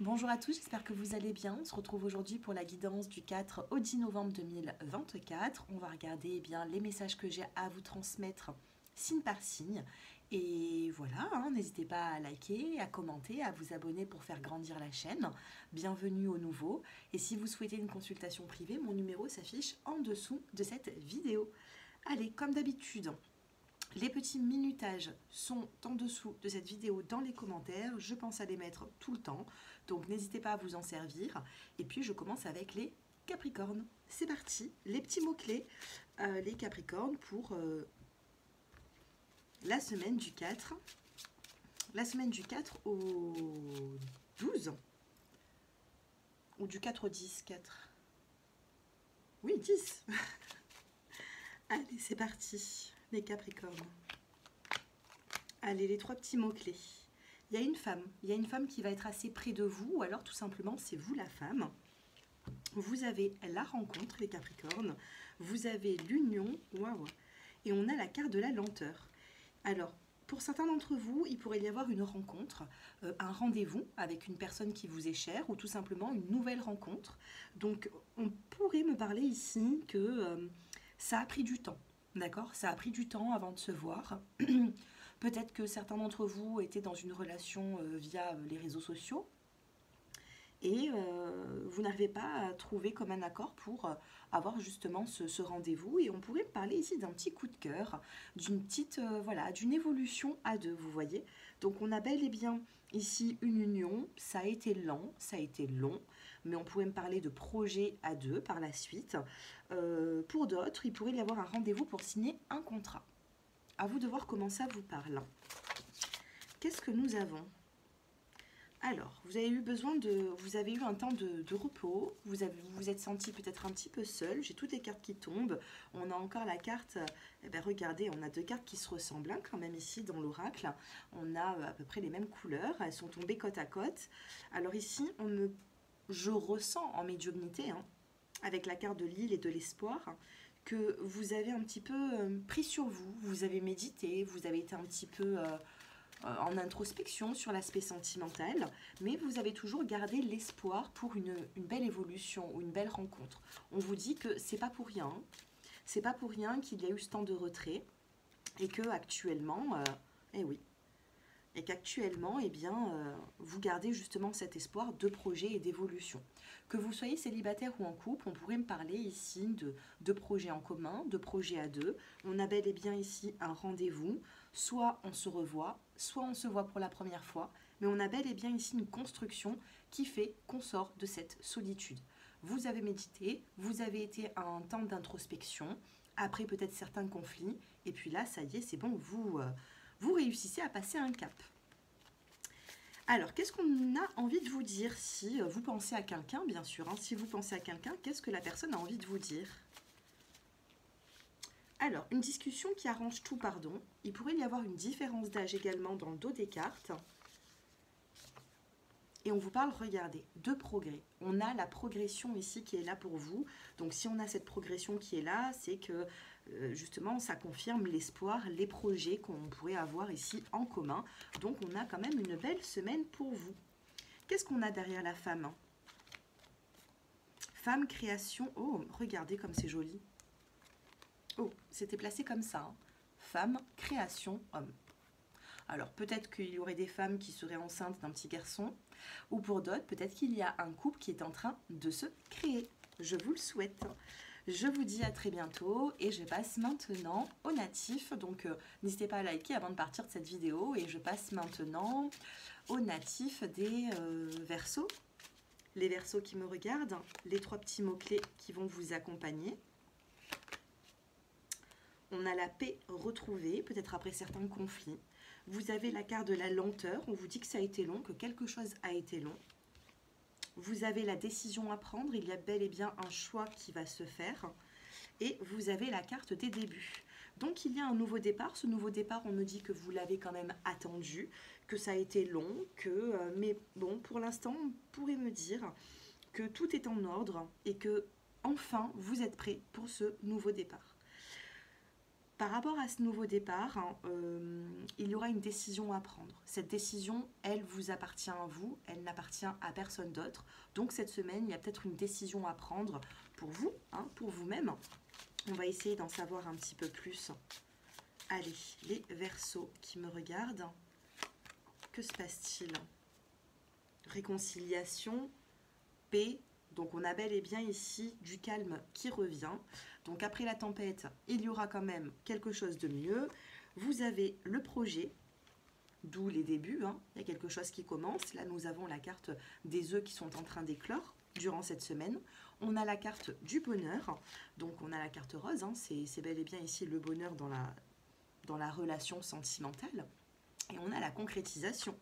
Bonjour à tous, j'espère que vous allez bien. On se retrouve aujourd'hui pour la guidance du 4 au 10 novembre 2024. On va regarder bien les messages que j'ai à vous transmettre signe par signe. Et voilà, n'hésitez pas à liker, à commenter, à vous abonner pour faire grandir la chaîne. Bienvenue aux nouveaux. Et si vous souhaitez une consultation privée, mon numéro s'affiche en dessous de cette vidéo. Allez, comme d'habitude, les petits minutages sont en dessous de cette vidéo dans les commentaires. Je pense à les mettre tout le temps. Donc n'hésitez pas à vous en servir. Et puis je commence avec les Capricornes. C'est parti, les petits mots-clés, les Capricornes pour la semaine du 4. La semaine du 4 au 12. Ou du 4 au 10, 4. Oui, 10. Allez, c'est parti, les Capricornes. Allez, les trois petits mots-clés. Il y a une femme qui va être assez près de vous, ou alors tout simplement c'est vous la femme. Vous avez la rencontre, les Capricornes, vous avez l'union, waouh, et on a la carte de la lenteur. Alors, pour certains d'entre vous, il pourrait y avoir une rencontre, un rendez-vous avec une personne qui vous est chère, ou tout simplement une nouvelle rencontre. Donc, on pourrait me parler ici que ça a pris du temps, d'accord? Ça a pris du temps avant de se voir. Peut-être que certains d'entre vous étaient dans une relation via les réseaux sociaux et vous n'arrivez pas à trouver comme un accord pour avoir justement ce rendez-vous. Et on pourrait parler ici d'un petit coup de cœur, d'une petite, voilà, d'une évolution à deux, vous voyez. Donc on a bel et bien ici une union, ça a été lent, ça a été long, mais on pourrait me parler de projet à deux par la suite. Pour d'autres, il pourrait y avoir un rendez-vous pour signer un contrat. À vous de voir comment ça vous parle. Qu'est-ce que nous avons? Alors, vous avez eu un temps de repos, vous êtes senti peut-être un petit peu seul. J'ai toutes les cartes qui tombent. On a encore la carte, regardez, on a deux cartes qui se ressemblent quand même ici dans l'oracle. On a à peu près les mêmes couleurs, elles sont tombées côte à côte. Alors ici, je ressens en médiumnité, avec la carte de l'île et de l'espoir, que vous avez un petit peu pris sur vous, vous avez médité, vous avez été un petit peu en introspection sur l'aspect sentimental, mais vous avez toujours gardé l'espoir pour une belle évolution ou une belle rencontre. On vous dit que c'est pas pour rien, c'est pas pour rien qu'il y a eu ce temps de retrait et que actuellement, eh oui, et qu'actuellement, eh bien, vous gardez justement cet espoir de projet et d'évolution. Que vous soyez célibataire ou en couple, on pourrait me parler ici de projets en commun, de projets à deux. On a bel et bien ici un rendez-vous, soit on se revoit, soit on se voit pour la première fois, mais on a bel et bien ici une construction qui fait qu'on sort de cette solitude. Vous avez médité, vous avez été à un temps d'introspection, après peut-être certains conflits, et puis là, ça y est, c'est bon, vous réussissez à passer un cap. Alors, qu'est-ce qu'on a envie de vous dire si vous pensez à quelqu'un, bien sûr, si vous pensez à quelqu'un, qu'est-ce que la personne a envie de vous dire? Alors, une discussion qui arrange tout, pardon. Il pourrait y avoir une différence d'âge également dans le dos des cartes. Et on vous parle, regardez, de progrès. On a la progression ici qui est là pour vous. Donc si on a cette progression qui est là, c'est que justement ça confirme l'espoir, les projets qu'on pourrait avoir ici en commun. Donc on a quand même une belle semaine pour vous. Qu'est-ce qu'on a derrière la femme? Femme, création. Oh, regardez comme c'est joli. Oh, c'était placé comme ça. Femme, création, homme. Alors peut-être qu'il y aurait des femmes qui seraient enceintes d'un petit garçon, ou pour d'autres, peut-être qu'il y a un couple qui est en train de se créer. Je vous le souhaite. Je vous dis à très bientôt et je passe maintenant au natif. Donc n'hésitez pas à liker avant de partir de cette vidéo. Et je passe maintenant au natif des Verseaux. Les Verseaux qui me regardent, les trois petits mots-clés qui vont vous accompagner. On a la paix retrouvée, peut-être après certains conflits. Vous avez la carte de la lenteur, on vous dit que ça a été long, que quelque chose a été long. Vous avez la décision à prendre, il y a bel et bien un choix qui va se faire. Et vous avez la carte des débuts. Donc il y a un nouveau départ. Ce nouveau départ, on me dit que vous l'avez quand même attendu, que ça a été long, mais bon, pour l'instant, on pourrait me dire que tout est en ordre et que enfin vous êtes prêt pour ce nouveau départ. Par rapport à ce nouveau départ, hein, il y aura une décision à prendre. Cette décision, elle vous appartient à vous, elle n'appartient à personne d'autre. Donc cette semaine, il y a peut-être une décision à prendre pour vous, hein, pour vous-même. On va essayer d'en savoir un petit peu plus. Allez, les Verseaux qui me regardent, que se passe-t-il? Réconciliation, paix. Donc on a bel et bien ici du calme qui revient. Donc après la tempête, il y aura quand même quelque chose de mieux. Vous avez le projet, d'où les débuts, hein. Il y a quelque chose qui commence. Là, nous avons la carte des œufs qui sont en train d'éclore durant cette semaine. On a la carte du bonheur. Donc on a la carte rose, hein. C'est bel et bien ici le bonheur dans la relation sentimentale. Et on a la concrétisation.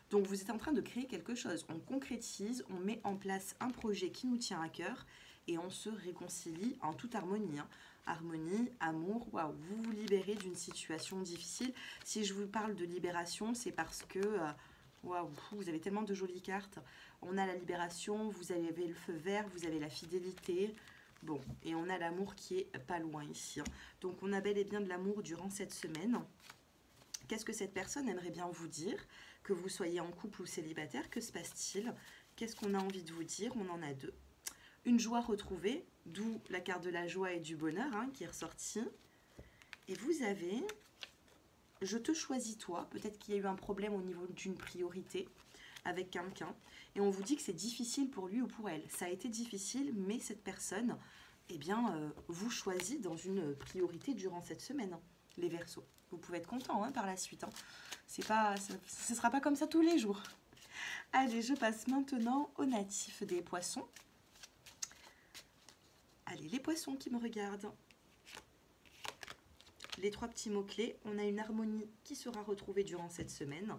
Donc vous êtes en train de créer quelque chose. On concrétise, on met en place un projet qui nous tient à cœur et on se réconcilie en toute harmonie. Hein. Harmonie, amour, waouh, vous vous libérez d'une situation difficile. Si je vous parle de libération, c'est parce que waouh, vous avez tellement de jolies cartes. On a la libération, vous avez le feu vert, vous avez la fidélité. Bon, et on a l'amour qui est pas loin ici. Hein. Donc on a bel et bien de l'amour durant cette semaine. Qu'est-ce que cette personne aimerait bien vous dire? Que vous soyez en couple ou célibataire, que se passe-t-il? Qu'est-ce qu'on a envie de vous dire? On en a deux. Une joie retrouvée, d'où la carte de la joie et du bonheur, hein, qui est ressortie. Et vous avez « Je te choisis toi ». Peut-être qu'il y a eu un problème au niveau d'une priorité avec quelqu'un. Et on vous dit que c'est difficile pour lui ou pour elle. Ça a été difficile, mais cette personne, eh bien, vous choisit dans une priorité durant cette semaine, hein, les Verseaux. Vous pouvez être content, hein, par la suite. Hein. Ce ne sera pas comme ça tous les jours. Allez, je passe maintenant aux natifs des poissons. Allez, les poissons qui me regardent. Les trois petits mots-clés. On a une harmonie qui sera retrouvée durant cette semaine.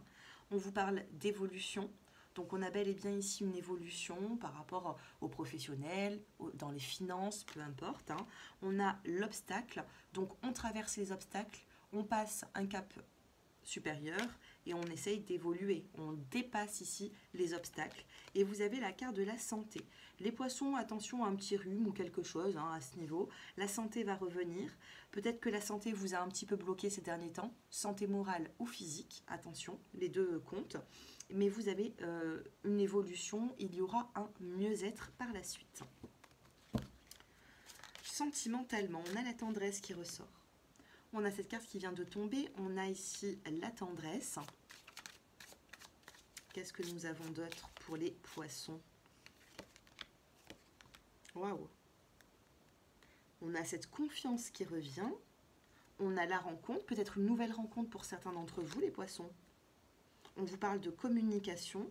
On vous parle d'évolution. Donc on a bel et bien ici une évolution par rapport aux professionnels, dans les finances, peu importe. Hein. On a l'obstacle. Donc on traverse les obstacles. On passe un cap supérieur et on essaye d'évoluer. On dépasse ici les obstacles. Et vous avez la carte de la santé. Les poissons, attention à un petit rhume ou quelque chose, hein, à ce niveau. La santé va revenir. Peut-être que la santé vous a un petit peu bloqué ces derniers temps. Santé morale ou physique, attention, les deux comptent. Mais vous avez une évolution. Il y aura un mieux-être par la suite. Sentimentalement, on a la tendresse qui ressort. On a cette carte qui vient de tomber. On a ici la tendresse. Qu'est-ce que nous avons d'autre pour les poissons? Waouh! On a cette confiance qui revient. On a la rencontre, peut-être une nouvelle rencontre pour certains d'entre vous, les poissons. On vous parle de communication.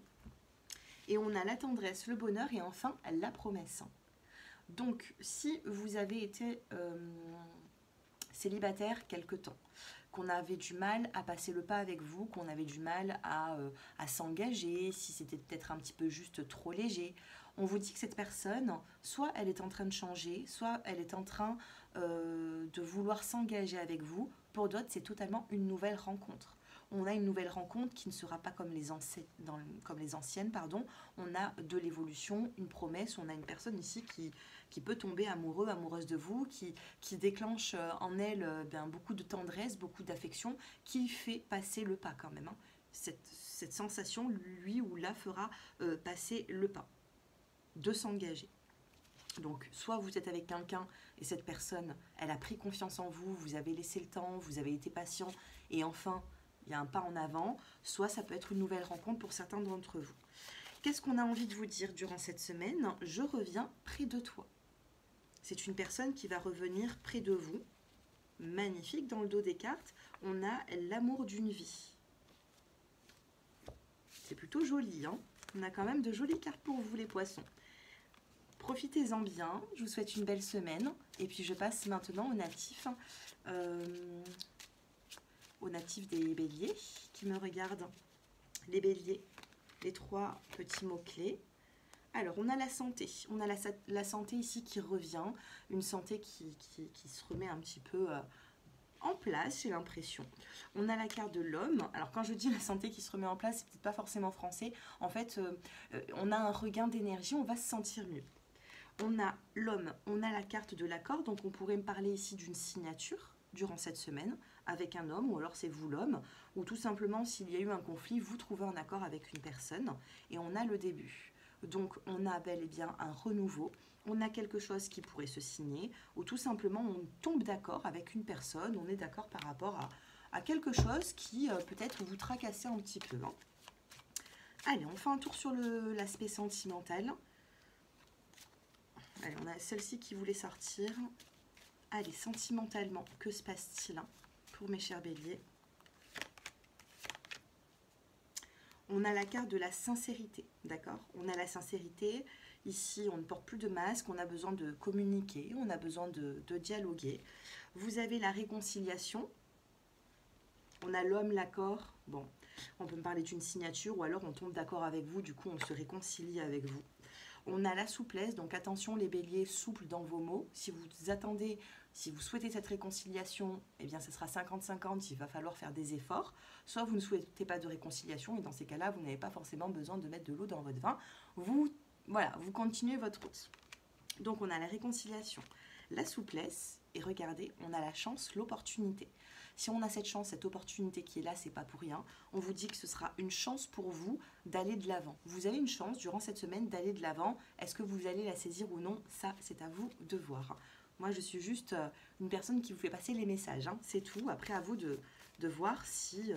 Et on a la tendresse, le bonheur et enfin la promesse. Donc, si vous avez été célibataire quelque temps, qu'on avait du mal à passer le pas avec vous, qu'on avait du mal à s'engager, si c'était peut-être un petit peu juste trop léger, on vous dit que cette personne, soit elle est en train de changer, soit elle est en train de vouloir s'engager avec vous. Pour d'autres, c'est totalement une nouvelle rencontre. On a une nouvelle rencontre qui ne sera pas comme les anciennes. Pardon. On a de l'évolution, une promesse. On a une personne ici qui peut tomber amoureux, amoureuse de vous, qui déclenche en elle beaucoup de tendresse, beaucoup d'affection, qui fait passer le pas quand même. Hein. Cette sensation, lui ou la fera passer le pas, de s'engager. Donc, soit vous êtes avec quelqu'un et cette personne, elle a pris confiance en vous, vous avez laissé le temps, vous avez été patient et enfin, il y a un pas en avant, soit ça peut être une nouvelle rencontre pour certains d'entre vous. Qu'est-ce qu'on a envie de vous dire durant cette semaine? Je reviens près de toi. C'est une personne qui va revenir près de vous. Magnifique, dans le dos des cartes, on a l'amour d'une vie. C'est plutôt joli, hein? On a quand même de jolies cartes pour vous les poissons. Profitez-en bien, je vous souhaite une belle semaine. Et puis je passe maintenant aux natifs des béliers qui me regardent. Les béliers, les trois petits mots-clés. Alors, on a la santé. On a la santé ici qui revient. Une santé qui se remet un petit peu en place, j'ai l'impression. On a la carte de l'homme. Alors, quand je dis la santé qui se remet en place, c'est peut-être pas forcément français. En fait, on a un regain d'énergie, on va se sentir mieux. On a l'homme, on a la carte de l'accord. Donc, on pourrait me parler ici d'une signature. durant cette semaine avec un homme, ou alors c'est vous l'homme, ou tout simplement s'il y a eu un conflit, vous trouvez un accord avec une personne et on a le début. Donc on a bel et bien un renouveau, on a quelque chose qui pourrait se signer, ou tout simplement on tombe d'accord avec une personne, on est d'accord par rapport à quelque chose qui peut-être vous tracassez un petit peu. Hein. Allez, on fait un tour sur l'aspect sentimental. Allez, on a celle-ci qui voulait sortir. Allez, sentimentalement, que se passe-t-il pour mes chers béliers? On a la carte de la sincérité, d'accord? On a la sincérité. Ici, on ne porte plus de masque, on a besoin de communiquer, on a besoin de dialoguer. Vous avez la réconciliation. On a l'homme, l'accord. Bon, on peut me parler d'une signature ou alors on tombe d'accord avec vous, du coup on se réconcilie avec vous. On a la souplesse, donc attention les béliers, souples dans vos mots. Si vous attendez, si vous souhaitez cette réconciliation, eh bien ce sera 50-50, il va falloir faire des efforts. Soit vous ne souhaitez pas de réconciliation et dans ces cas-là, vous n'avez pas forcément besoin de mettre de l'eau dans votre vin. Voilà, vous continuez votre route. Donc on a la réconciliation, la souplesse et regardez, on a la chance, l'opportunité. Si on a cette chance, cette opportunité qui est là, c'est pas pour rien. On vous dit que ce sera une chance pour vous d'aller de l'avant. Vous avez une chance durant cette semaine d'aller de l'avant. Est-ce que vous allez la saisir ou non? Ça, c'est à vous de voir. Moi, je suis juste une personne qui vous fait passer les messages. Hein. C'est tout. Après, à vous de voir si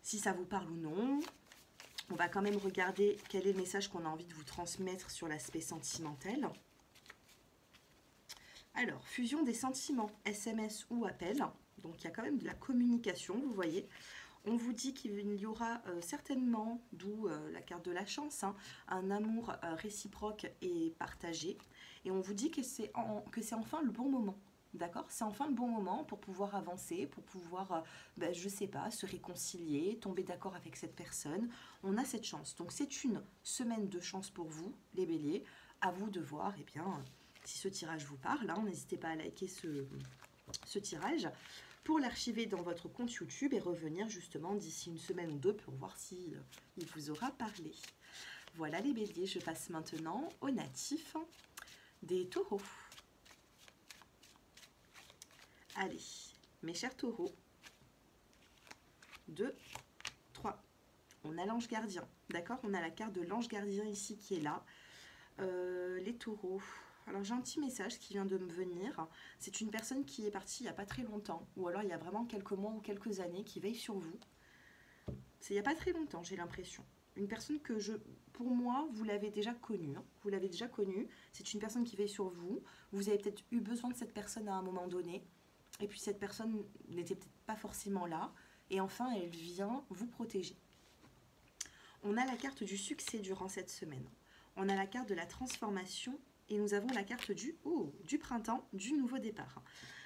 ça vous parle ou non. On va quand même regarder quel est le message qu'on a envie de vous transmettre sur l'aspect sentimental. Alors, fusion des sentiments, SMS ou appel. Donc, il y a quand même de la communication, vous voyez. On vous dit qu'il y aura certainement, d'où la carte de la chance, hein, un amour réciproque et partagé. Et on vous dit que c'est enfin le bon moment. D'accord? C'est enfin le bon moment pour pouvoir avancer, pour pouvoir, je sais pas, se réconcilier, tomber d'accord avec cette personne. On a cette chance. Donc, c'est une semaine de chance pour vous, les béliers. À vous de voir, eh bien... si ce tirage vous parle, hein, n'hésitez pas à liker ce tirage pour l'archiver dans votre compte YouTube et revenir justement d'ici une semaine ou deux pour voir si il vous aura parlé. Voilà les béliers, je passe maintenant aux natifs des taureaux. Allez, mes chers taureaux, 2, 3. On a l'ange gardien, d'accord? On a la carte de l'ange gardien ici qui est là. Les taureaux... Alors j'ai un petit message qui vient de me venir. C'est une personne qui est partie il n'y a pas très longtemps, ou alors il y a vraiment quelques mois ou quelques années, qui veille sur vous. C'est il n'y a pas très longtemps, j'ai l'impression. Une personne que pour moi, vous l'avez déjà connue. Hein. Vous l'avez déjà connue. C'est une personne qui veille sur vous. Vous avez peut-être eu besoin de cette personne à un moment donné. Et puis cette personne n'était peut-être pas forcément là. Et enfin, elle vient vous protéger. On a la carte du succès durant cette semaine. On a la carte de la transformation. Et nous avons la carte du printemps, du nouveau départ.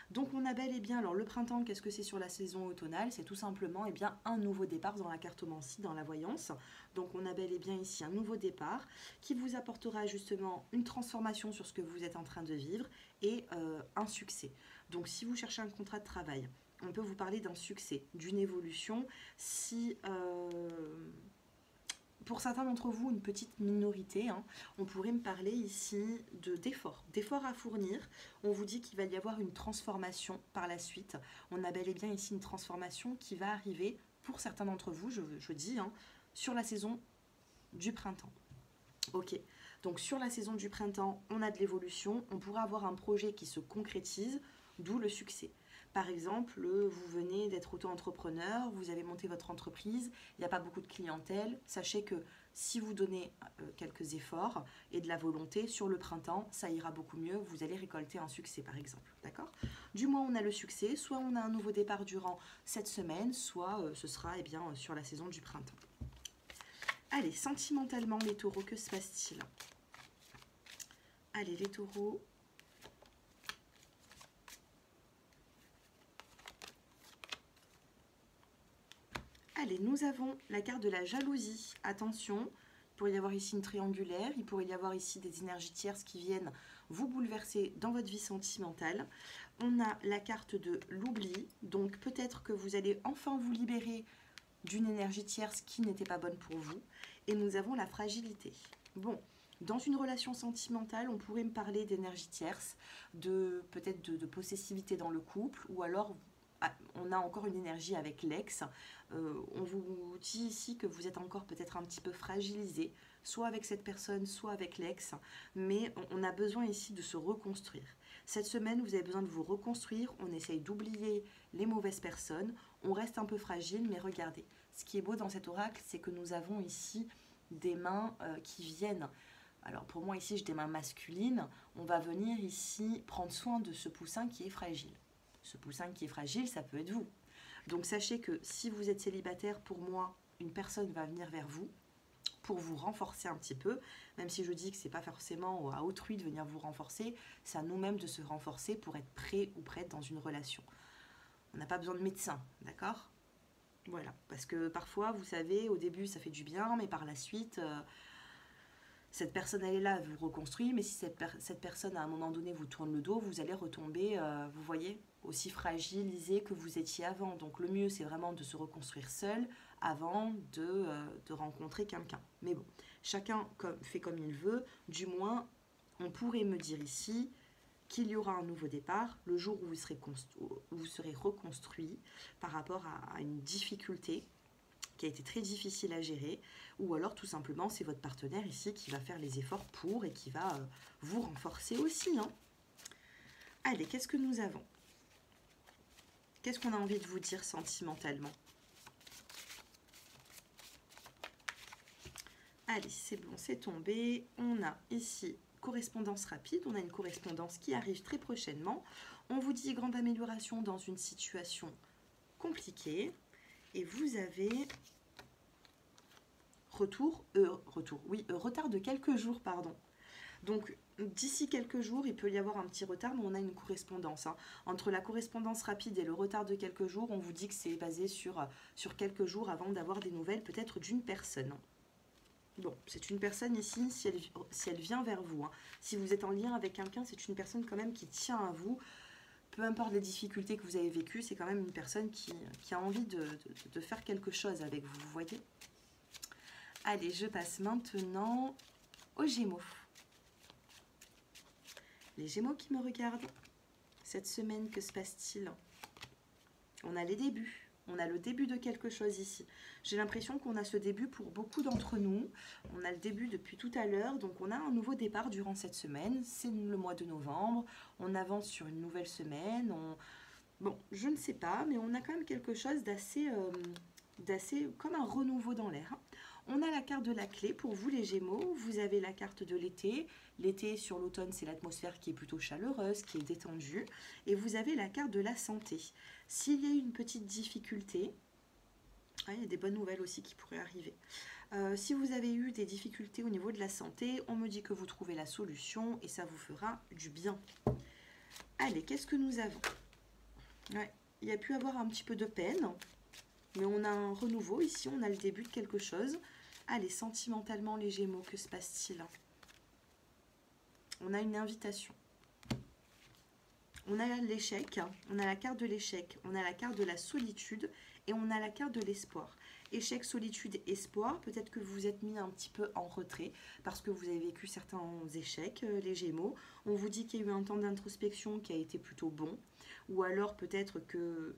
Donc on a bel et bien, alors le printemps, qu'est-ce que c'est sur la saison automnale? C'est tout simplement un nouveau départ dans la cartomancie, dans la voyance. Donc on a bel et bien ici un nouveau départ qui vous apportera justement une transformation sur ce que vous êtes en train de vivre et un succès. Donc si vous cherchez un contrat de travail, on peut vous parler d'un succès, d'une évolution. Si... pour certains d'entre vous, une petite minorité, hein, on pourrait me parler ici d'efforts à fournir. On vous dit qu'il va y avoir une transformation par la suite. On a bel et bien ici une transformation qui va arriver, pour certains d'entre vous, je dis, hein, sur la saison du printemps. Ok, donc sur la saison du printemps, on a de l'évolution, on pourra avoir un projet qui se concrétise, d'où le succès. Par exemple, vous venez d'être auto-entrepreneur, vous avez monté votre entreprise, il n'y a pas beaucoup de clientèle. Sachez que si vous donnez quelques efforts et de la volonté, sur le printemps, ça ira beaucoup mieux. Vous allez récolter un succès, par exemple. D'accord? Du moins, on a le succès. Soit on a un nouveau départ durant cette semaine, soit ce sera sur la saison du printemps. Allez, sentimentalement, les taureaux, que se passe-t-il? Allez, les taureaux... Allez, nous avons la carte de la jalousie. Attention, il pourrait y avoir ici une triangulaire, il pourrait y avoir ici des énergies tierces qui viennent vous bouleverser dans votre vie sentimentale. On a la carte de l'oubli, donc peut-être que vous allez enfin vous libérer d'une énergie tierce qui n'était pas bonne pour vous. Et nous avons la fragilité. Bon, Dans une relation sentimentale, on pourrait me parler d'énergie tierce, peut-être de possessivité dans le couple, ou alors on a encore une énergie avec l'ex. On vous dit ici que vous êtes encore peut-être un petit peu fragilisé, soit avec cette personne, soit avec l'ex, mais on a besoin ici de se reconstruire. Cette semaine, vous avez besoin de vous reconstruire, on essaye d'oublier les mauvaises personnes, on reste un peu fragile, mais regardez, ce qui est beau dans cet oracle, c'est que nous avons ici des mains qui viennent. Alors pour moi ici, j'ai des mains masculines, on va venir ici prendre soin de ce poussin qui est fragile. Ce poussin qui est fragile, ça peut être vous. Donc sachez que si vous êtes célibataire, pour moi, une personne va venir vers vous pour vous renforcer un petit peu, même si je dis que ce n'est pas forcément à autrui de venir vous renforcer, c'est à nous-mêmes de se renforcer pour être prêt ou prête dans une relation. On n'a pas besoin de médecin, d'accord? Voilà, parce que parfois, vous savez, au début, ça fait du bien, mais par la suite, cette personne, elle est là, elle vous reconstruit, mais si cette personne, à un moment donné, vous tourne le dos, vous allez retomber, vous voyez, aussi fragilisé que vous étiez avant. Donc le mieux, c'est vraiment de se reconstruire seul avant de rencontrer quelqu'un. Mais bon, chacun fait comme il veut. Du moins, on pourrait me dire ici qu'il y aura un nouveau départ le jour où vous serez reconstruit par rapport à une difficulté qui a été très difficile à gérer, ou alors tout simplement c'est votre partenaire ici qui va faire les efforts pour et qui va vous renforcer aussi. Hein. Allez, qu'est-ce que nous avons? Qu'est-ce qu'on a envie de vous dire sentimentalement? Allez, c'est bon, c'est tombé. On a ici correspondance rapide, on a une correspondance qui arrive très prochainement. On vous dit grande amélioration dans une situation compliquée. Et vous avez retard de quelques jours, pardon. Donc, d'ici quelques jours, il peut y avoir un petit retard, mais on a une correspondance. Hein. Entre la correspondance rapide et le retard de quelques jours, on vous dit que c'est basé sur quelques jours avant d'avoir des nouvelles, peut-être d'une personne. Bon, c'est une personne ici, si elle vient vers vous. Hein. Si vous êtes en lien avec quelqu'un, c'est une personne quand même qui tient à vous. Peu importe les difficultés que vous avez vécues, c'est quand même une personne qui a envie de faire quelque chose avec vous, vous voyez? Allez, je passe maintenant aux Gémeaux. Les Gémeaux qui me regardent, cette semaine, que se passe-t-il? On a les débuts, on a le début de quelque chose ici. J'ai l'impression qu'on a ce début pour beaucoup d'entre nous. On a le début depuis tout à l'heure, donc on a un nouveau départ durant cette semaine. C'est le mois de novembre, on avance sur une nouvelle semaine. Bon, je ne sais pas, mais on a quand même quelque chose d'assez comme un renouveau dans l'air. Hein. On a la carte de la clé pour vous les Gémeaux, vous avez la carte de l'été. L'été sur l'automne, c'est l'atmosphère qui est plutôt chaleureuse, qui est détendue. Et vous avez la carte de la santé. S'il y a une petite difficulté, il y a des bonnes nouvelles aussi qui pourraient arriver. Si vous avez eu des difficultés au niveau de la santé, on me dit que vous trouvez la solution et ça vous fera du bien. Allez, qu'est-ce que nous avons? Il y a pu avoir un petit peu de peine. Mais on a un renouveau ici, on a le début de quelque chose. Allez, sentimentalement, les Gémeaux, que se passe-t-il? On a une invitation. On a l'échec, on a la carte de l'échec, on a la carte de la solitude et on a la carte de l'espoir. Échec, solitude, espoir, peut-être que vous vous êtes mis un petit peu en retrait parce que vous avez vécu certains échecs, les Gémeaux. On vous dit qu'il y a eu un temps d'introspection qui a été plutôt bon. Ou alors peut-être que...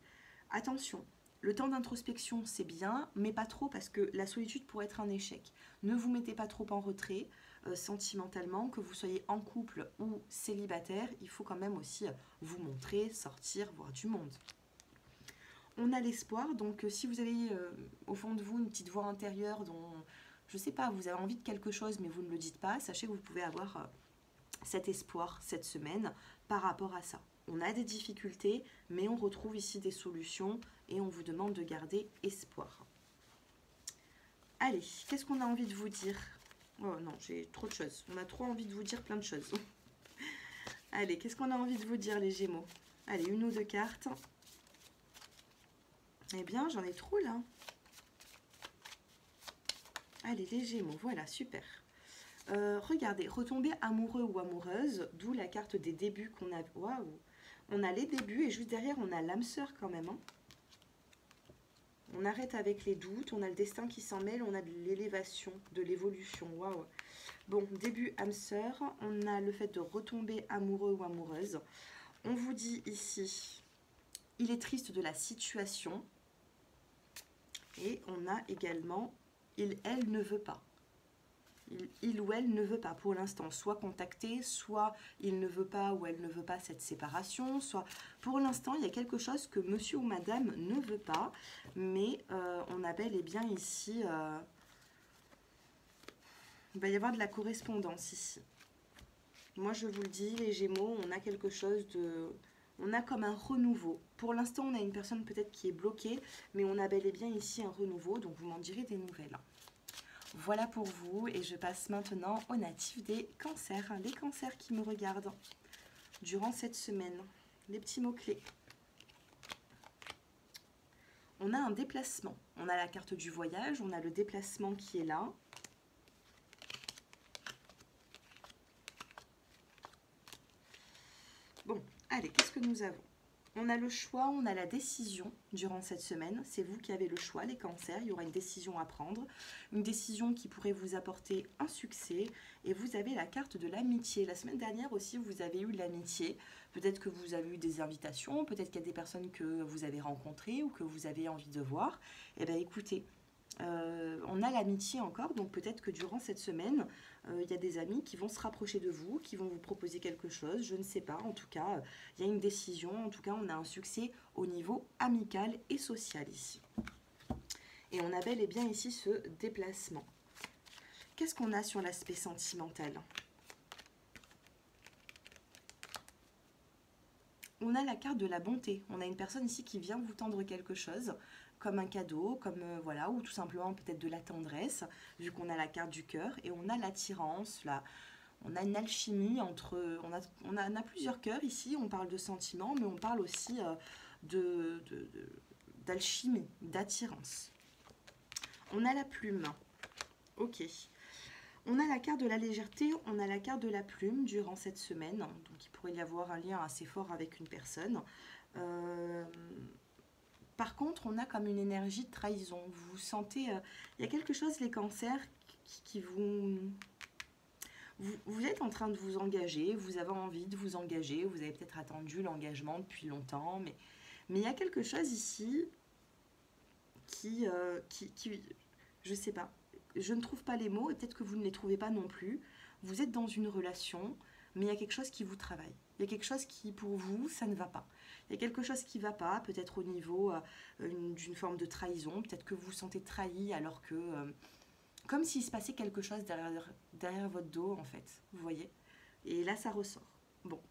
Attention, le temps d'introspection, c'est bien, mais pas trop parce que la solitude pourrait être un échec. Ne vous mettez pas trop en retrait sentimentalement, que vous soyez en couple ou célibataire, il faut quand même aussi vous montrer, sortir, voir du monde. On a l'espoir, donc si vous avez au fond de vous une petite voix intérieure dont, je ne sais pas, vous avez envie de quelque chose mais vous ne le dites pas, sachez que vous pouvez avoir cet espoir cette semaine par rapport à ça. On a des difficultés, mais on retrouve ici des solutions et on vous demande de garder espoir. Allez, qu'est-ce qu'on a envie de vous dire? Oh non, j'ai trop de choses. On a trop envie de vous dire plein de choses. Allez, qu'est-ce qu'on a envie de vous dire, les Gémeaux? Allez, une ou deux cartes. Eh bien, j'en ai trop là. Allez, les Gémeaux, voilà, super. Regardez, retomber amoureux ou amoureuse, d'où la carte des débuts qu'on a. Waouh! On a les débuts et juste derrière, on a l'âme sœur quand même. Hein. On arrête avec les doutes, on a le destin qui s'en mêle, on a de l'élévation, de l'évolution. Waouh! Bon, début âme sœur, on a le fait de retomber amoureux ou amoureuse. On vous dit ici, il est triste de la situation. Et on a également, elle ne veut pas. Il ou elle ne veut pas pour l'instant, soit contacter, soit il ne veut pas ou elle ne veut pas cette séparation, soit pour l'instant il y a quelque chose que monsieur ou madame ne veut pas, mais on a bel et bien ici, il va y avoir de la correspondance ici. Moi je vous le dis, les Gémeaux, on a quelque chose de... On a comme un renouveau. Pour l'instant, on a une personne peut-être qui est bloquée, mais on a bel et bien ici un renouveau, donc vous m'en direz des nouvelles. Voilà pour vous, et je passe maintenant aux natifs des cancers. Les cancers qui me regardent durant cette semaine. Les petits mots-clés. On a un déplacement. On a la carte du voyage, on a le déplacement qui est là. Bon, allez, qu'est-ce que nous avons? On a le choix, on a la décision durant cette semaine. C'est vous qui avez le choix, les cancers. Il y aura une décision à prendre. Une décision qui pourrait vous apporter un succès. Et vous avez la carte de l'amitié. La semaine dernière aussi, vous avez eu de l'amitié. Peut-être que vous avez eu des invitations. Peut-être qu'il y a des personnes que vous avez rencontrées ou que vous avez envie de voir. Eh bien, écoutez, on a l'amitié encore. Donc, peut-être que durant cette semaine, il y a des amis qui vont se rapprocher de vous, qui vont vous proposer quelque chose, je ne sais pas. En tout cas, il y a une décision. En tout cas, on a un succès au niveau amical et social ici. Et on a bel et bien ici ce déplacement. Qu'est-ce qu'on a sur l'aspect sentimental? On a la carte de la bonté. On a une personne ici qui vient vous tendre quelque chose, comme un cadeau, comme voilà, ou tout simplement peut-être de la tendresse, vu qu'on a la carte du cœur, et on a l'attirance, là. On a une alchimie entre... On a plusieurs cœurs ici, on parle de sentiments, mais on parle aussi d'alchimie, d'attirance. On a la plume. Ok. On a la carte de la légèreté, on a la carte de la plume durant cette semaine. Donc il pourrait y avoir un lien assez fort avec une personne. Par contre, on a comme une énergie de trahison. Vous sentez... il y a quelque chose, les cancers, qui vous... Vous êtes en train de vous engager, vous avez envie de vous engager, vous avez peut-être attendu l'engagement depuis longtemps, mais il y a quelque chose ici qui je sais pas, je ne trouve pas les mots, et peut-être que vous ne les trouvez pas non plus. Vous êtes dans une relation, mais il y a quelque chose qui vous travaille. Il y a quelque chose qui, pour vous, ça ne va pas. Il y a quelque chose qui ne va pas, peut-être au niveau d'une forme de trahison, peut-être que vous vous sentez trahi alors que... comme s'il se passait quelque chose derrière votre dos, en fait. Vous voyez? Et là, ça ressort. Bon.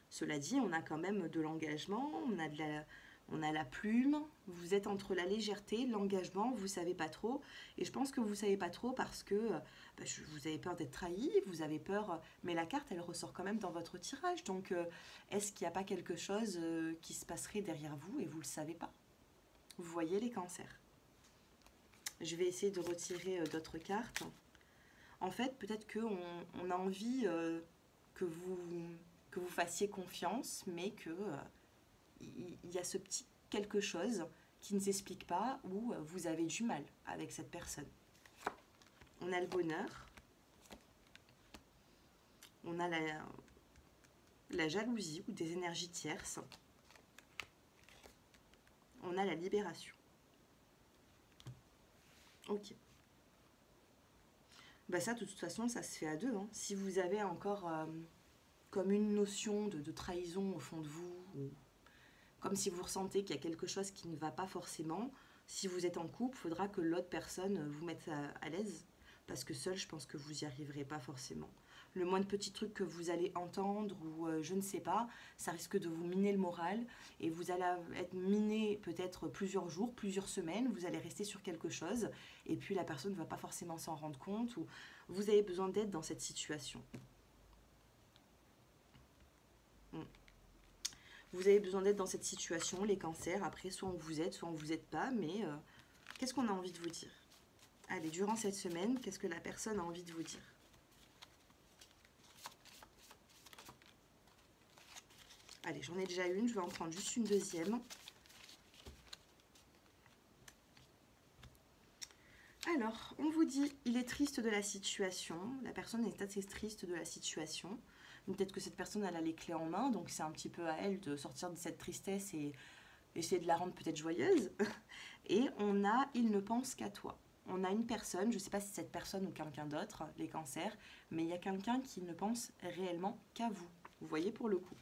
Cela dit, on a quand même de l'engagement, on a la plume. Vous êtes entre la légèreté, l'engagement, vous ne savez pas trop. Et je pense que vous ne savez pas trop parce que vous avez peur d'être trahi, vous avez peur... Mais la carte, elle ressort quand même dans votre tirage. Donc, est-ce qu'il n'y a pas quelque chose qui se passerait derrière vous et vous ne le savez pas? Vous voyez les cancers? Je vais essayer de retirer d'autres cartes. En fait, peut-être qu'on a envie que vous fassiez confiance, mais que il y a ce petit quelque chose qui ne s'explique pas ou vous avez du mal avec cette personne. On a le bonheur. On a la jalousie ou des énergies tierces. On a la libération. Ok. Bah ça, de toute façon, ça se fait à deux. Hein. Si vous avez encore comme une notion de trahison au fond de vous, ou comme si vous ressentez qu'il y a quelque chose qui ne va pas forcément, si vous êtes en couple, il faudra que l'autre personne vous mette à l'aise. Parce que seul, je pense que vous n'y arriverez pas forcément. Le moindre petit truc que vous allez entendre ou je ne sais pas, ça risque de vous miner le moral et vous allez être miné peut-être plusieurs jours, plusieurs semaines, vous allez rester sur quelque chose et puis la personne ne va pas forcément s'en rendre compte ou vous avez besoin d'aide dans cette situation. Vous avez besoin d'aide dans cette situation, les cancers, après soit on vous aide, soit on vous aide pas, mais qu'est-ce qu'on a envie de vous dire? Allez, durant cette semaine, qu'est-ce que la personne a envie de vous dire? Allez, j'en ai déjà une, je vais en prendre juste une deuxième. Alors, on vous dit, il est triste de la situation. La personne est assez triste de la situation. Peut-être que cette personne, elle a les clés en main, donc c'est un petit peu à elle de sortir de cette tristesse et essayer de la rendre peut-être joyeuse. Et on a, il ne pense qu'à toi. On a une personne, je ne sais pas si c'est cette personne ou quelqu'un d'autre, les cancers, mais il y a quelqu'un qui ne pense réellement qu'à vous. Vous voyez pour le coup.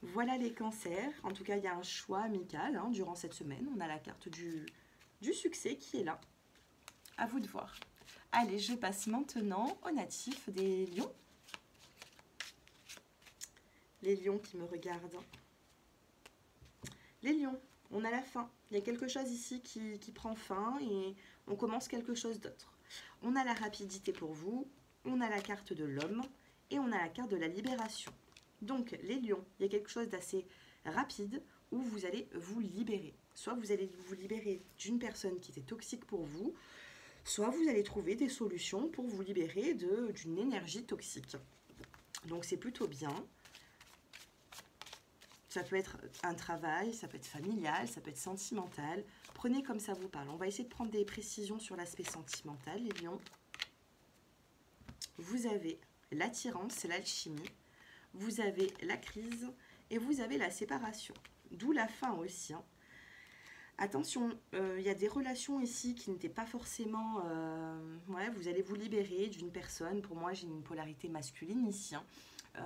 Voilà les cancers. En tout cas, il y a un choix amical hein, durant cette semaine. On a la carte du succès qui est là. À vous de voir. Allez, je passe maintenant aux natifs des lions. Les lions qui me regardent. Les lions, on a la fin. Il y a quelque chose ici qui prend fin et on commence quelque chose d'autre. On a la rapidité pour vous, on a la carte de l'homme et on a la carte de la libération. Donc les lions, il y a quelque chose d'assez rapide où vous allez vous libérer. Soit vous allez vous libérer d'une personne qui était toxique pour vous, soit vous allez trouver des solutions pour vous libérer d'une énergie toxique. Donc c'est plutôt bien. Ça peut être un travail, ça peut être familial, ça peut être sentimental. Prenez comme ça vous parle. On va essayer de prendre des précisions sur l'aspect sentimental, les lions. Vous avez l'attirance, c'est l'alchimie. Vous avez la crise et vous avez la séparation. D'où la fin aussi. Hein. Attention, il y a des relations ici qui n'étaient pas forcément... ouais, vous allez vous libérer d'une personne. Pour moi, j'ai une polarité masculine ici. Hein.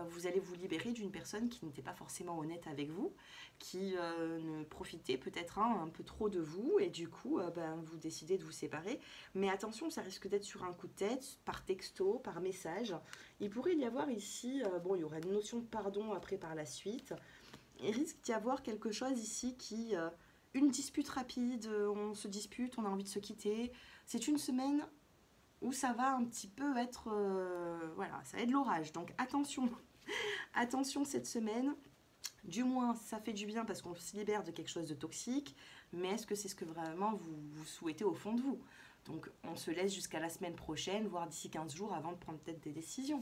Vous allez vous libérer d'une personne qui n'était pas forcément honnête avec vous, qui ne profitait peut-être un peu trop de vous, et du coup, vous décidez de vous séparer. Mais attention, ça risque d'être sur un coup de tête, par texto, par message. Il pourrait y avoir ici, bon, il y aura une notion de pardon après par la suite. Il risque d'y avoir quelque chose ici qui... une dispute rapide, on se dispute, on a envie de se quitter. C'est une semaine où ça va un petit peu être... voilà, ça va être l'orage. Donc attention, attention cette semaine. Du moins, ça fait du bien parce qu'on se libère de quelque chose de toxique. Mais est-ce que c'est ce que vraiment vous souhaitez au fond de vous? Donc on se laisse jusqu'à la semaine prochaine, voire d'ici 15 jours avant de prendre peut-être des décisions.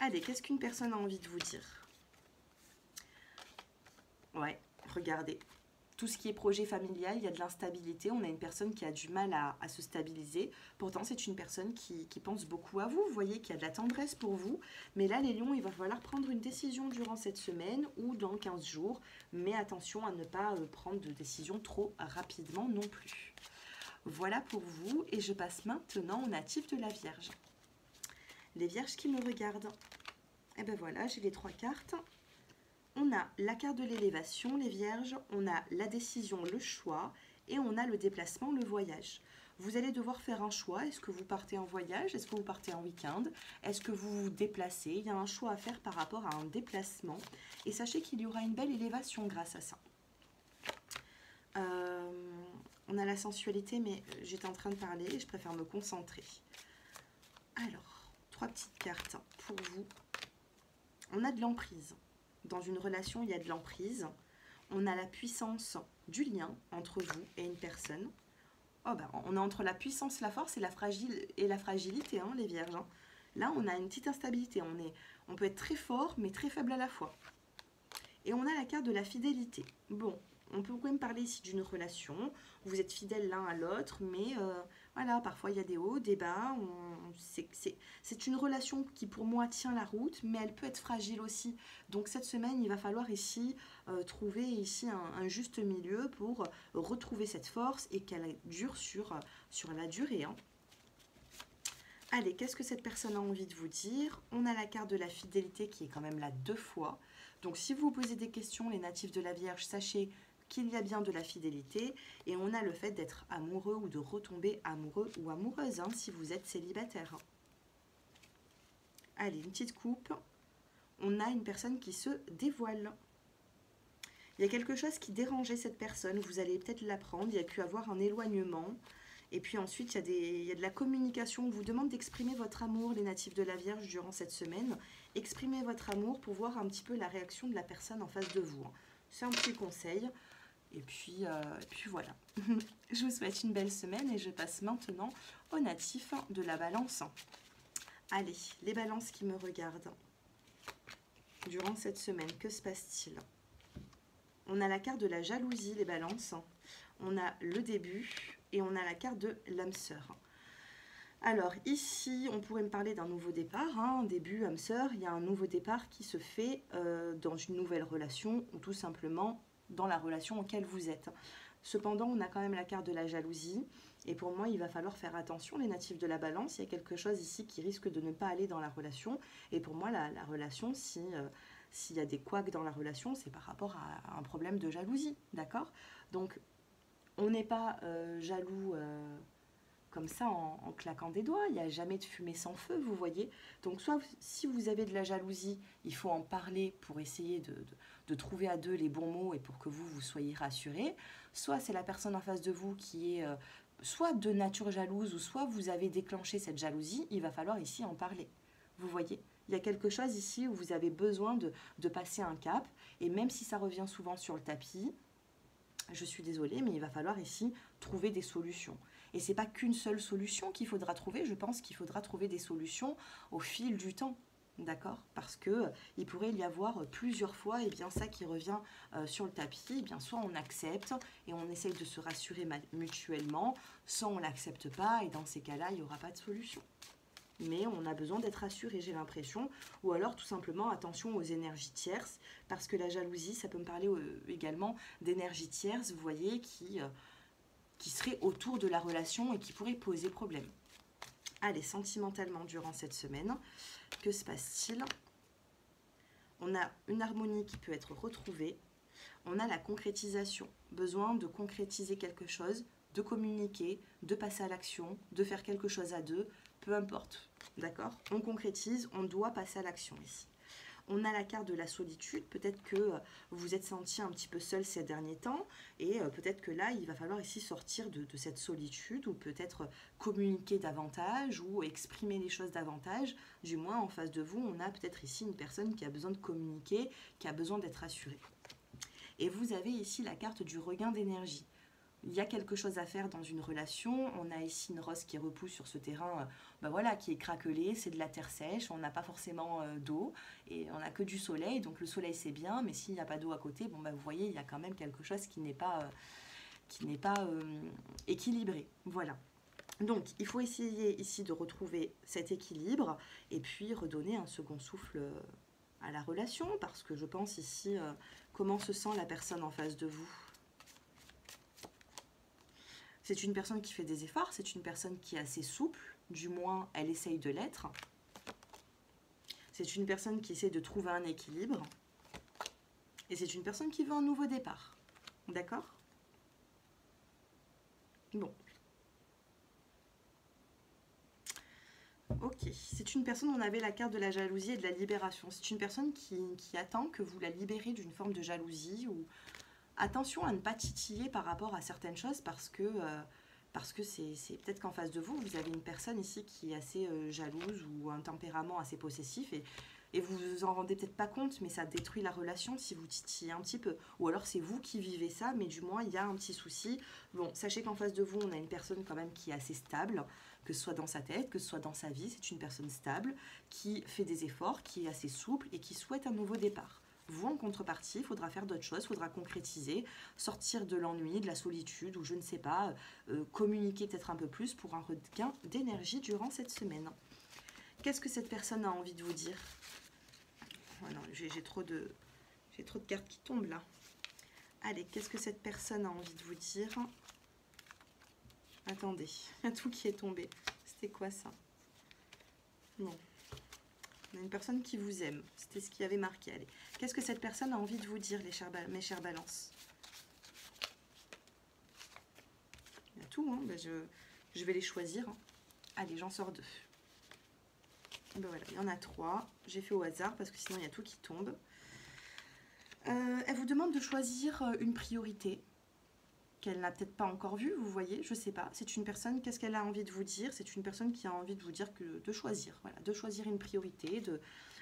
Allez, qu'est-ce qu'une personne a envie de vous dire? Ouais, regardez. Tout ce qui est projet familial, il y a de l'instabilité. On a une personne qui a du mal à se stabiliser. Pourtant, c'est une personne qui pense beaucoup à vous. Vous voyez qu'il y a de la tendresse pour vous. Mais là, les lions, il va falloir prendre une décision durant cette semaine ou dans 15 jours. Mais attention à ne pas prendre de décision trop rapidement non plus. Voilà pour vous. Et je passe maintenant aux natifs de la Vierge. Les Vierges qui me regardent. Et ben voilà, j'ai les 3 cartes. On a la carte de l'élévation, les Vierges, on a la décision, le choix, et on a le déplacement, le voyage. Vous allez devoir faire un choix. Est-ce que vous partez en voyage? Est-ce que vous partez en week-end? Est-ce que vous vous déplacez? Il y a un choix à faire par rapport à un déplacement. Et sachez qu'il y aura une belle élévation grâce à ça. On a la sensualité, mais j'étais en train de parler et je préfère me concentrer. Alors, 3 petites cartes pour vous. On a de l'emprise. Dans une relation, il y a de l'emprise. On a la puissance du lien entre vous et une personne. Oh ben, on est entre la puissance, la force et la fragilité, hein, les Vierges. Hein. Là, on a une petite instabilité. On peut être très fort, mais très faible à la fois. Et on a la carte de la fidélité. Bon, on peut quand même parler ici d'une relation. Vous êtes fidèles l'un à l'autre, mais voilà, parfois il y a des hauts, des bas. C'est une relation qui pour moi tient la route, mais elle peut être fragile aussi. Donc cette semaine, il va falloir ici trouver ici un juste milieu pour retrouver cette force et qu'elle dure sur la durée. Hein. Allez, qu'est-ce que cette personne a envie de vous dire? On a la carte de la fidélité qui est quand même là 2 fois. Donc si vous vous posez des questions, les natifs de la Vierge, sachez qu'il y a bien de la fidélité. Et on a le fait d'être amoureux ou de retomber amoureux ou amoureuse, hein, si vous êtes célibataire. Allez, une petite coupe. On a une personne qui se dévoile. Il y a quelque chose qui dérangeait cette personne. Vous allez peut-être l'apprendre. Il y a pu avoir un éloignement. Et puis ensuite, il y a de la communication. On vous demande d'exprimer votre amour, les natifs de la Vierge, durant cette semaine. Exprimez votre amour pour voir un petit peu la réaction de la personne en face de vous. C'est un petit conseil. Et puis voilà. Je vous souhaite une belle semaine et je passe maintenant aux natifs de la Balance. Allez, les Balances qui me regardent. Durant cette semaine, que se passe-t-il? On a la carte de la jalousie, les Balances. On a le début. et on a la carte de l'âme sœur. Alors ici, on pourrait me parler d'un nouveau départ, hein, début âme sœur, il y a un nouveau départ qui se fait dans une nouvelle relation ou tout simplement dans la relation en laquelle vous êtes. Cependant, on a quand même la carte de la jalousie et pour moi, il va falloir faire attention, les natifs de la balance, il y a quelque chose ici qui risque de ne pas aller dans la relation et pour moi, la relation, s'il y a des couacs dans la relation, c'est par rapport à un problème de jalousie, d'accord? Donc, on n'est pas jaloux comme ça en claquant des doigts, il n'y a jamais de fumée sans feu, vous voyez. Donc soit si vous avez de la jalousie, il faut en parler pour essayer de trouver à deux les bons mots et pour que vous soyez rassurés. Soit c'est la personne en face de vous qui est soit de nature jalouse ou soit vous avez déclenché cette jalousie, il va falloir ici en parler. Vous voyez, il y a quelque chose ici où vous avez besoin de passer un cap et même si ça revient souvent sur le tapis, je suis désolée, mais il va falloir ici trouver des solutions. Et ce n'est pas qu'une seule solution qu'il faudra trouver, je pense qu'il faudra trouver des solutions au fil du temps. D'accord? Parce qu'il pourrait y avoir plusieurs fois et bien ça qui revient sur le tapis, et bien soit on accepte et on essaye de se rassurer mutuellement, soit on ne l'accepte pas et dans ces cas-là, il n'y aura pas de solution. Mais on a besoin d'être rassuré, j'ai l'impression, ou alors tout simplement attention aux énergies tierces, parce que la jalousie, ça peut me parler également d'énergies tierces, vous voyez, qui seraient autour de la relation et qui pourraient poser problème. Allez, sentimentalement, durant cette semaine, que se passe-t-il? On a une harmonie qui peut être retrouvée, on a la concrétisation, besoin de concrétiser quelque chose, de communiquer, de passer à l'action, de faire quelque chose à deux, peu importe, d'accord? On concrétise, on doit passer à l'action ici. On a la carte de la solitude, peut-être que vous vous êtes senti un petit peu seul ces derniers temps, et peut-être que là, il va falloir ici sortir de cette solitude, ou peut-être communiquer davantage, ou exprimer les choses davantage. Du moins, en face de vous, on a peut-être ici une personne qui a besoin de communiquer, qui a besoin d'être rassurée. Et vous avez ici la carte du regain d'énergie. Il y a quelque chose à faire dans une relation. On a ici une rose qui repousse sur ce terrain voilà, qui est craquelé, c'est de la terre sèche, on n'a pas forcément d'eau et on n'a que du soleil. Donc le soleil c'est bien, mais s'il n'y a pas d'eau à côté, vous voyez, il y a quand même quelque chose qui n'est pas équilibré. Voilà. Donc il faut essayer ici de retrouver cet équilibre et puis redonner un second souffle à la relation, parce que je pense ici, comment se sent la personne en face de vous? C'est une personne qui fait des efforts, c'est une personne qui est assez souple, du moins elle essaye de l'être. C'est une personne qui essaie de trouver un équilibre. Et c'est une personne qui veut un nouveau départ. D'accord? Bon. Ok, c'est une personne, on avait la carte de la jalousie et de la libération. C'est une personne qui attend que vous la libérez d'une forme de jalousie ou... Attention à ne pas titiller par rapport à certaines choses parce que c'est peut-être qu'en face de vous, vous avez une personne ici qui est assez jalouse ou un tempérament assez possessif et vous vous en rendez peut-être pas compte, mais ça détruit la relation si vous titillez un petit peu. Ou alors c'est vous qui vivez ça, mais du moins il y a un petit souci. Bon, sachez qu'en face de vous, on a une personne quand même qui est assez stable, que ce soit dans sa tête, que ce soit dans sa vie, c'est une personne stable, qui fait des efforts, qui est assez souple et qui souhaite un nouveau départ. Vous, en contrepartie, il faudra faire d'autres choses, il faudra concrétiser, sortir de l'ennui, de la solitude, ou je ne sais pas, communiquer peut-être un peu plus pour un regain d'énergie durant cette semaine. Qu'est-ce que cette personne a envie de vous dire? Oh non, j'ai trop de cartes qui tombent là. Allez, qu'est-ce que cette personne a envie de vous dire? Attendez, il y a tout qui est tombé. C'était quoi ça? Non. On a une personne qui vous aime. C'était ce qui avait marqué. Allez. Qu'est-ce que cette personne a envie de vous dire, mes chères balances? Il y a tout, hein. Ben je vais les choisir. Allez, j'en sors 2. Ben voilà, il y en a 3. J'ai fait au hasard parce que sinon il y a tout qui tombe. Elle vous demande de choisir une priorité qu'elle n'a peut-être pas encore vue, vous voyez, je sais pas. C'est une personne, qu'est-ce qu'elle a envie de vous dire? C'est une personne qui a envie de vous dire de choisir, voilà, de choisir une priorité.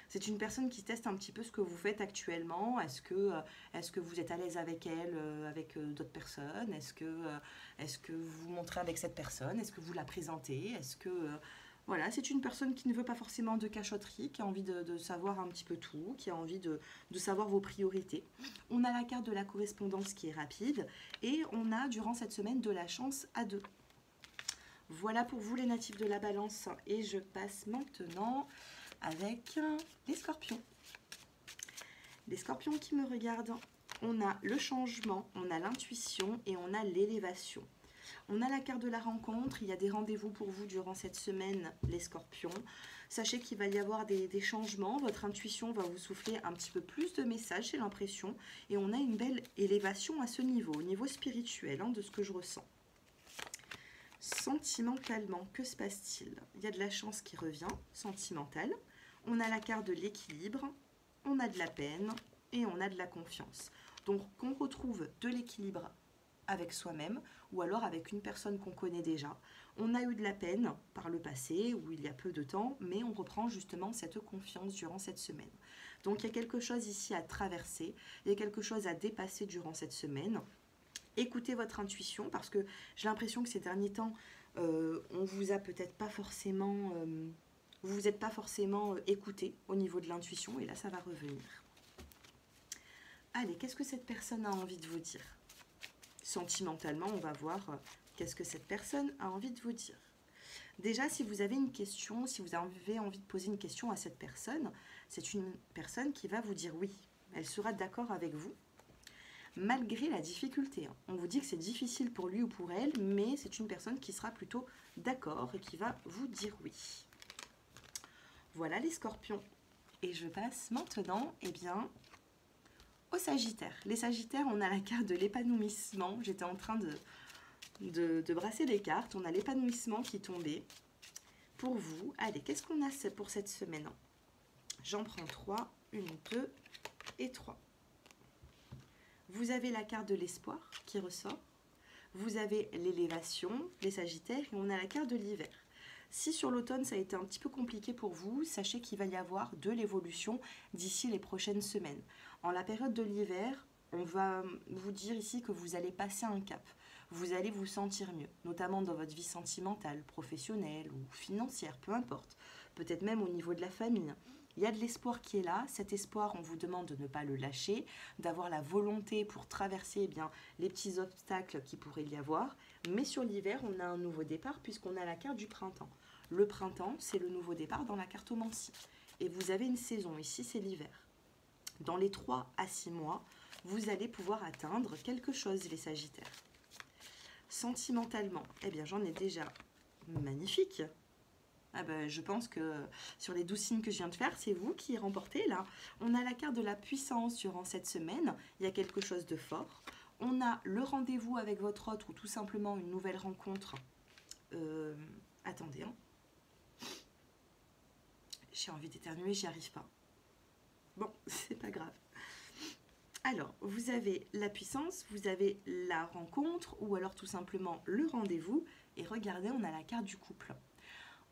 C'est une personne qui teste un petit peu ce que vous faites actuellement. Est-ce que vous êtes à l'aise avec elle, avec d'autres personnes? Est-ce que vous vous montrez avec cette personne? Est-ce que vous la présentez? Est-ce que... voilà, c'est une personne qui ne veut pas forcément de cachotterie, qui a envie de savoir un petit peu tout, qui a envie de savoir vos priorités. On a la carte de la correspondance qui est rapide et on a durant cette semaine de la chance à 2. Voilà pour vous les natifs de la balance. Et je passe maintenant avec les scorpions. Les scorpions qui me regardent, on a le changement, on a l'intuition et on a l'élévation. On a la carte de la rencontre, il y a des rendez-vous pour vous durant cette semaine, les scorpions. Sachez qu'il va y avoir des changements, votre intuition va vous souffler un petit peu plus de messages, j'ai l'impression. Et on a une belle élévation à ce niveau, au niveau spirituel, de ce que je ressens. Sentimentalement, que se passe-t-il? Il y a de la chance qui revient, sentimentale. On a la carte de l'équilibre, on a de la peine et on a de la confiance. Donc, qu'on retrouve de l'équilibre avec soi-même ou alors avec une personne qu'on connaît déjà. On a eu de la peine par le passé ou il y a peu de temps, mais on reprend justement cette confiance durant cette semaine. Donc il y a quelque chose ici à traverser, il y a quelque chose à dépasser durant cette semaine. Écoutez votre intuition parce que j'ai l'impression que ces derniers temps, on vous a peut-être pas forcément, vous vous êtes pas forcément écouté au niveau de l'intuition et là ça va revenir. Allez, qu'est-ce que cette personne a envie de vous dire? Sentimentalement, on va voir qu'est-ce que cette personne a envie de vous dire. Déjà, si vous avez une question, si vous avez envie de poser une question à cette personne, c'est une personne qui va vous dire oui. Elle sera d'accord avec vous, malgré la difficulté. On vous dit que c'est difficile pour lui ou pour elle, mais c'est une personne qui sera plutôt d'accord et qui va vous dire oui. Voilà les scorpions. Et je passe maintenant, au Sagittaire. Les Sagittaires, on a la carte de l'épanouissement. J'étais en train de brasser les cartes. On a l'épanouissement qui tombait pour vous. Allez, qu'est-ce qu'on a pour cette semaine? J'en prends 3. 1, 2 et 3. Vous avez la carte de l'espoir qui ressort. Vous avez l'élévation, les Sagittaires, et on a la carte de l'hiver. Si sur l'automne, ça a été un petit peu compliqué pour vous, sachez qu'il va y avoir de l'évolution d'ici les prochaines semaines. En la période de l'hiver, on va vous dire ici que vous allez passer un cap. Vous allez vous sentir mieux, notamment dans votre vie sentimentale, professionnelle ou financière, peu importe. Peut-être même au niveau de la famille. Il y a de l'espoir qui est là. Cet espoir, on vous demande de ne pas le lâcher, d'avoir la volonté pour traverser les petits obstacles qui pourraient y avoir. Mais sur l'hiver, on a un nouveau départ puisqu'on a la carte du printemps. Le printemps, c'est le nouveau départ dans la cartomancie. Et vous avez une saison, ici c'est l'hiver. Dans les 3 à 6 mois, vous allez pouvoir atteindre quelque chose, les Sagittaires. Sentimentalement, j'en ai déjà magnifique. Je pense que sur les 12 signes que je viens de faire, c'est vous qui remportez là. On a la carte de la puissance durant cette semaine. Il y a quelque chose de fort. On a le rendez-vous avec votre autre ou tout simplement une nouvelle rencontre. Attendez. J'ai envie d'éternuer, j'y arrive pas. Bon, c'est pas grave. Alors, vous avez la puissance, vous avez la rencontre ou alors tout simplement le rendez-vous. Et regardez, on a la carte du couple.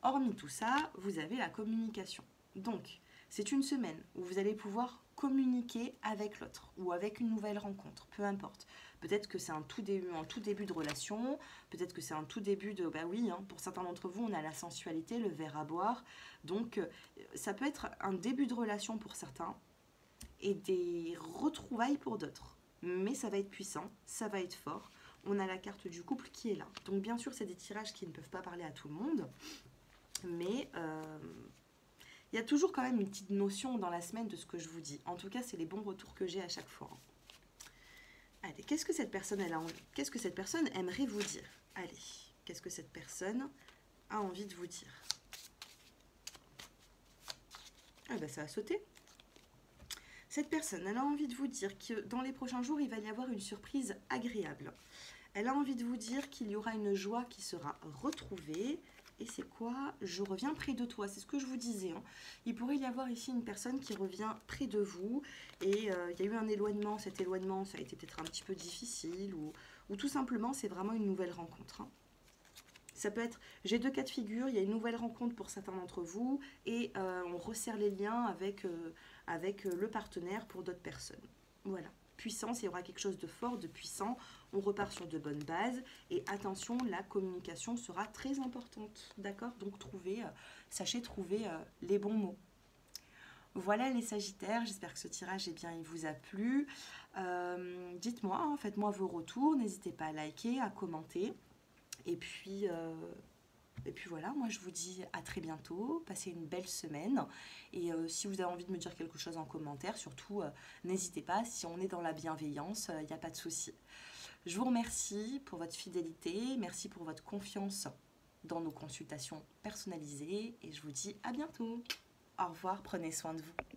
Hormis tout ça, vous avez la communication. Donc, c'est une semaine où vous allez pouvoir communiquer avec l'autre ou avec une nouvelle rencontre, peu importe. Peut-être que c'est un tout début de relation, peut-être que c'est un tout début de... pour certains d'entre vous, on a la sensualité, le verre à boire. Donc, ça peut être un début de relation pour certains et des retrouvailles pour d'autres. Mais ça va être puissant, ça va être fort. On a la carte du couple qui est là. Donc, bien sûr, c'est des tirages qui ne peuvent pas parler à tout le monde. Mais il y a toujours quand même une petite notion dans la semaine de ce que je vous dis. En tout cas, c'est les bons retours que j'ai à chaque fois. Allez, qu'est-ce que cette personne qu'est-ce que cette personne aimerait vous dire? Allez, qu'est-ce que cette personne a envie de vous dire? Ça a sauté. Cette personne, elle a envie de vous dire que dans les prochains jours, il va y avoir une surprise agréable. Elle a envie de vous dire qu'il y aura une joie qui sera retrouvée. Et c'est quoi? Je reviens près de toi. C'est ce que je vous disais. Il pourrait y avoir ici une personne qui revient près de vous. Et il y a eu un éloignement. Cet éloignement, ça a été peut-être un petit peu difficile. Ou tout simplement, c'est vraiment une nouvelle rencontre. Ça peut être... J'ai 2 cas de figure. Il y a une nouvelle rencontre pour certains d'entre vous. Et on resserre les liens avec le partenaire pour d'autres personnes. Voilà. Puissance, il y aura quelque chose de fort, de puissant. On repart sur de bonnes bases. Et attention, la communication sera très importante. D'accord? Donc, sachez trouver les bons mots. Voilà les Sagittaires. J'espère que ce tirage, il vous a plu. Dites-moi, faites-moi vos retours. N'hésitez pas à liker, à commenter. Et puis Et puis voilà, moi je vous dis à très bientôt, passez une belle semaine. Et si vous avez envie de me dire quelque chose en commentaire, surtout n'hésitez pas, si on est dans la bienveillance, il n'y a pas de souci. Je vous remercie pour votre fidélité, merci pour votre confiance dans nos consultations personnalisées et je vous dis à bientôt. Au revoir, prenez soin de vous.